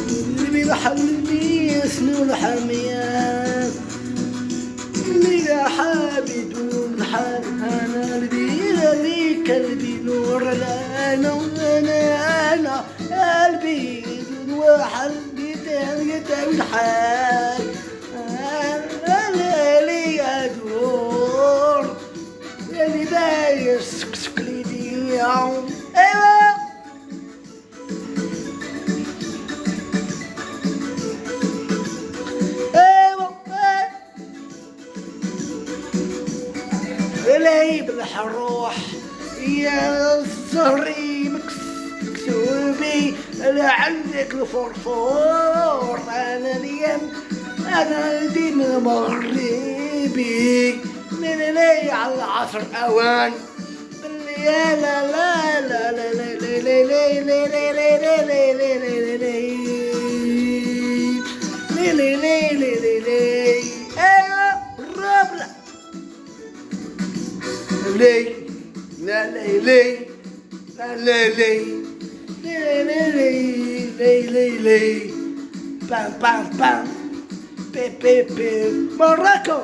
اللي بيحلمي يسنو الحميات اللي حابد ونحال انا اللي قلبي نور انا قلبي وحل يتاوي الحال انا اللي ادور اللي داير سكسك لي اليوم ايوا لي بالحروح يا صهري مكسوبي انا عندك الفرفور انا اليوم انا ديما مغربي لي على العصر اوان يا لا لا لا لا لا لا لا لا لا لا لا ايوه الرابله لي لا لي لي لا لي لي لي لي لي لي لي بام بام بام بي بي بي موراكو